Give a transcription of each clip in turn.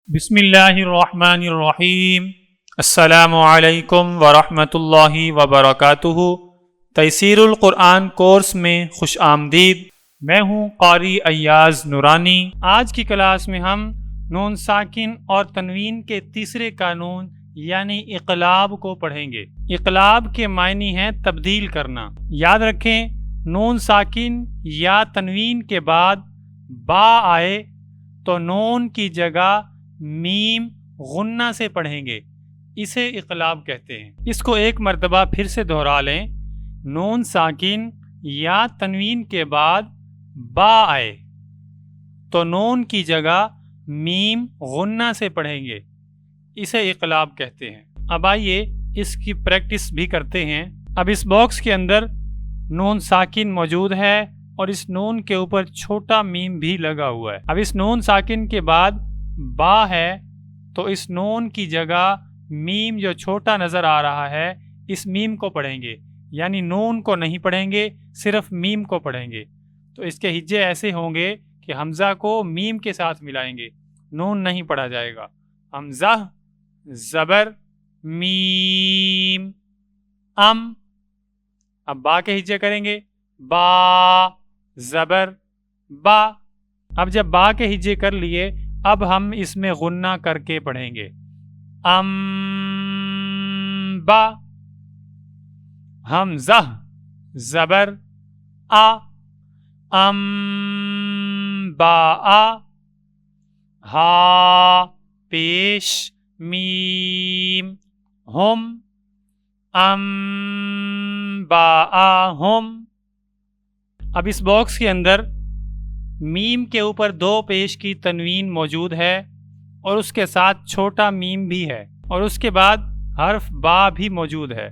بسم اللہ الرحمن الرحیم۔ السلام علیکم ورحمۃ اللہ وبرکاتہ۔ تیسیر القرآن کورس میں خوش آمدید۔ میں ہوں قاری ایاز نورانی۔ آج کی کلاس میں ہم نون ساکن اور تنوین کے تیسرے قانون یعنی اقلاب کو پڑھیں گے۔ اقلاب کے معنی ہیں تبدیل کرنا۔ یاد رکھیں، نون ساکن یا تنوین کے بعد با آئے تو نون کی جگہ میم غنہ سے پڑھیں گے، اسے اقلاب کہتے ہیں۔ اس کو ایک مرتبہ پھر سے دہرا لیں۔ نون ساکن یا تنوین کے بعد با آئے تو نون کی جگہ میم غنہ سے پڑھیں گے، اسے اقلاب کہتے ہیں۔ اب آئیے اس کی پریکٹس بھی کرتے ہیں۔ اب اس باکس کے اندر نون ساکن موجود ہے اور اس نون کے اوپر چھوٹا میم بھی لگا ہوا ہے۔ اب اس نون ساکن کے بعد با ہے تو اس نون کی جگہ میم جو چھوٹا نظر آ رہا ہے اس میم کو پڑھیں گے، یعنی نون کو نہیں پڑھیں گے، صرف میم کو پڑھیں گے۔ تو اس کے ہجے ایسے ہوں گے کہ حمزہ کو میم کے ساتھ ملائیں گے، نون نہیں پڑھا جائے گا۔ حمزہ زبر میم ام۔ اب با کے ہجے کریں گے، با زبر با۔ اب جب با کے ہجے کر لیے اب ہم اس میں غنہ کر کے پڑھیں گے، ام با۔ حمزہ زبر آ، ام با آ۔ ہا پیش میم ہم، ام با آ ہم۔ اب اس باکس کے اندر میم کے اوپر دو پیش کی تنوین موجود ہے اور اس کے ساتھ چھوٹا میم بھی ہے اور اس کے بعد حرف با بھی موجود ہے۔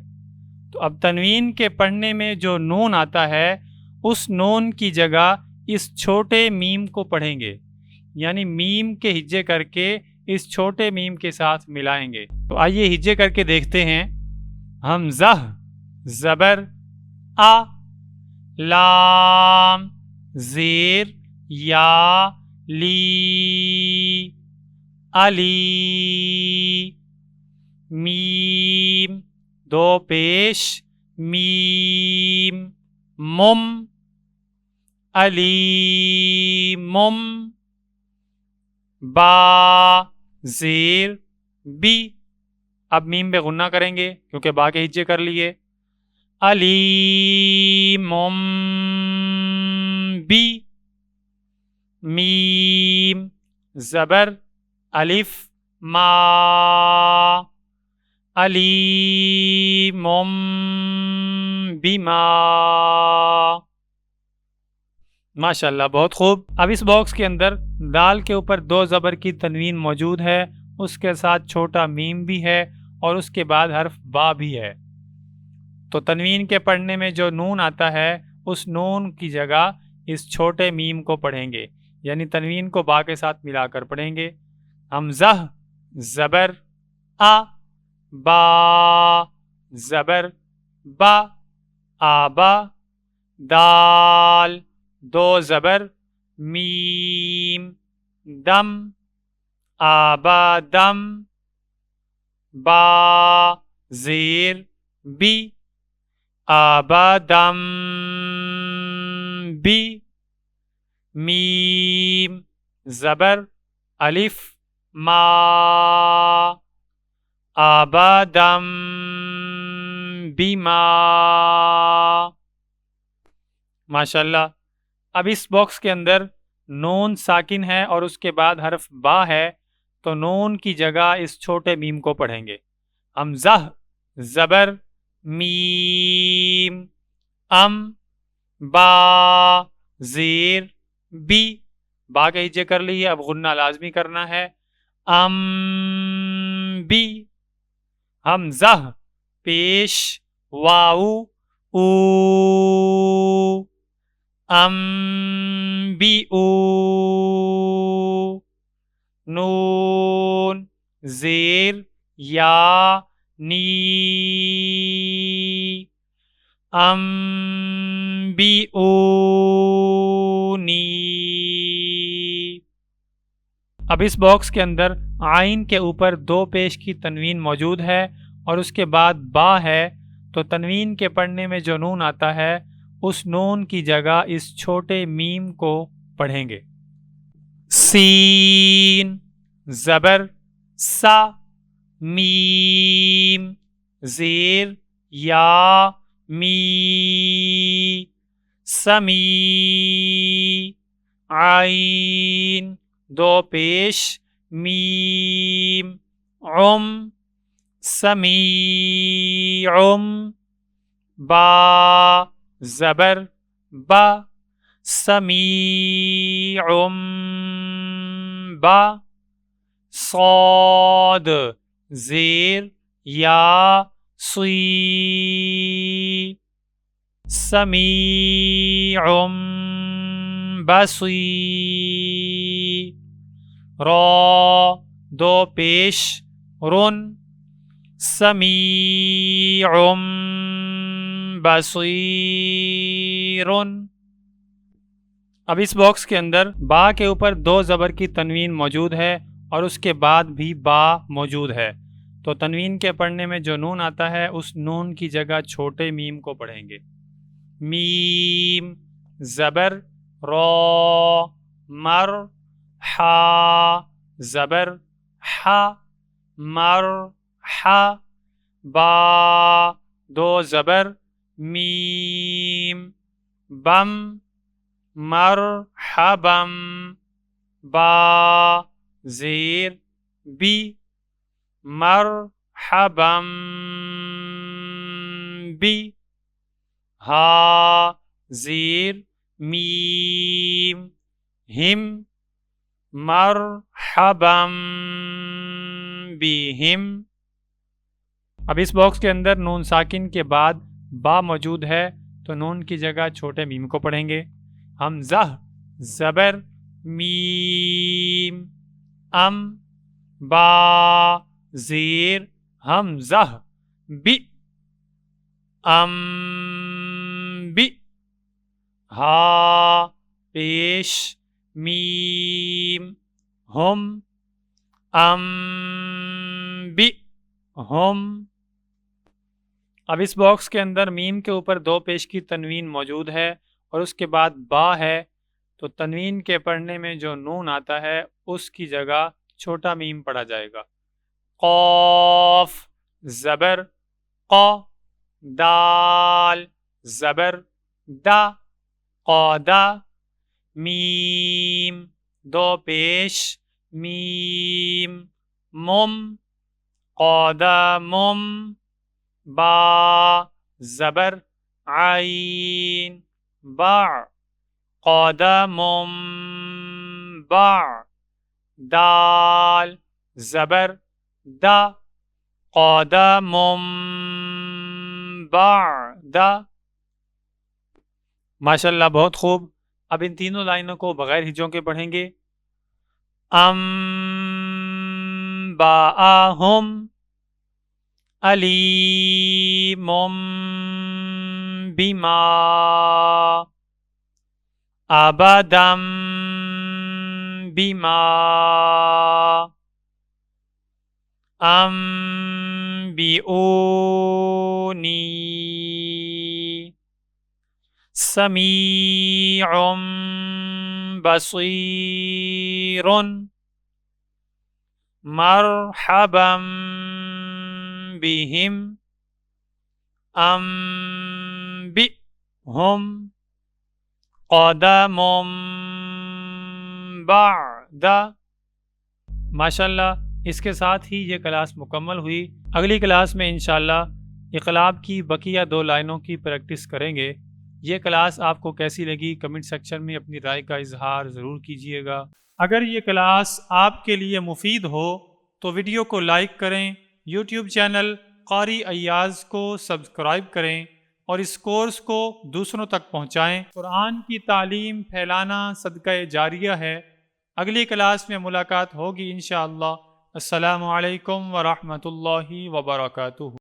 تو اب تنوین کے پڑھنے میں جو نون آتا ہے اس نون کی جگہ اس چھوٹے میم کو پڑھیں گے، یعنی میم کے ہجے کر کے اس چھوٹے میم کے ساتھ ملائیں گے۔ تو آئیے ہجے کر کے دیکھتے ہیں۔ حمزہ زبر آ، لام زیر یا لی، علی، میم دو پیش میم مم، علی مم، با زیر بی۔ اب میم پہ غنہ کریں گے کیونکہ با کے ہجے کر لیے، علی مم بی، میم زبر الف ما، علی مم بما۔ ماشاءاللہ، بہت خوب۔ اب اس باکس کے اندر دال کے اوپر دو زبر کی تنوین موجود ہے، اس کے ساتھ چھوٹا میم بھی ہے اور اس کے بعد حرف با بھی ہے۔ تو تنوین کے پڑھنے میں جو نون آتا ہے اس نون کی جگہ اس چھوٹے میم کو پڑھیں گے، یعنی تنوین کو با کے ساتھ ملا کر پڑھیں گے۔ حمزہ زبر آ، با زبر با، آبا، دال دو زبر میم دم، آبا دم، با زیر بی، آبا دم بی، میم زبر الف ما، آبادم بیما۔ ماشاءاللہ۔ اب اس باکس کے اندر نون ساکن ہے اور اس کے بعد حرف با ہے تو نون کی جگہ اس چھوٹے میم کو پڑھیں گے۔ حمزہ زبر میم ام، با زیر بی۔ با کے ہجے کر لیے، اب غنہ لازمی کرنا ہے، ام بی۔ حمزہ پیش واو او، ام بی او، نون زیر یا نی، ام بی او نی۔ اب اس باکس کے اندر عین کے اوپر 2 پیش کی تنوین موجود ہے اور اس کے بعد با ہے، تو تنوین کے پڑھنے میں جو نون آتا ہے اس نون کی جگہ اس چھوٹے میم کو پڑھیں گے۔ سین زبر سا، میم زیر یا می، سمی، عین 2 پیش میم، عم سمیع، با زبر با، سمیع با، صاد زیر یا صی، سمیع بصیر، را 2 پیش رن، سمیع بصیر۔ اب اس باکس کے اندر با کے اوپر 2 زبر کی تنوین موجود ہے اور اس کے بعد بھی با موجود ہے، تو تنوین کے پڑھنے میں جو نون آتا ہے اس نون کی جگہ چھوٹے میم کو پڑھیں گے۔ میم زبر را، مر حا زبر حا، مر حا، با 2 زبر میم، بم مرحبم، با زیر بی، مرحبم بی، ہا زیر میم، ہم مرحبم بہم۔ اب اس باکس کے اندر نون ساکن کے بعد با موجود ہے، تو نون کی جگہ چھوٹے میم کو پڑھیں گے۔ حمزہ زبر میم، ام، با زیر حمزہ بی، ام بی، ہا پیش میم، ہم، ام بی ہم۔ اب اس باکس کے اندر میم کے اوپر 2 پیش کی تنوین موجود ہے اور اس کے بعد با ہے، تو تنوین کے پڑھنے میں جو نون آتا ہے اس کی جگہ چھوٹا میم پڑھا جائے گا۔ قاف زبر قا، دال زبر دا، قادا، میم 2 پیش میم، مم، قادمم، با زبر عین، باع، قادمم باع، دال زبر دا، قادمم بعد۔ ماشاءاللہ بہت خوب۔ اب ان تینوں لائنوں کو بغیر ہجوں کے پڑھیں گے۔ باہم، علیم بما، ابدم بما، انبئونی، سمیع بصیر، مرحبا بهم، انبئهم، قدم بعد۔ ماشاءاللہ اس کے ساتھ ہی یہ کلاس مکمل ہوئی۔ اگلی کلاس میں انشاءاللہ اقلاب کی بقیہ 2 لائنوں کی پریکٹس کریں گے۔ یہ کلاس آپ کو کیسی لگی کمنٹ سیکشن میں اپنی رائے کا اظہار ضرور کیجیے گا۔ اگر یہ کلاس آپ کے لیے مفید ہو تو ویڈیو کو لائک کریں، یوٹیوب چینل قاری ایاز کو سبسکرائب کریں اور اس کورس کو دوسروں تک پہنچائیں۔ قرآن کی تعلیم پھیلانا صدقہ جاریہ ہے۔ اگلی کلاس میں ملاقات ہوگی انشاءاللہ۔ السلام علیکم ورحمۃ اللہ وبرکاتہ۔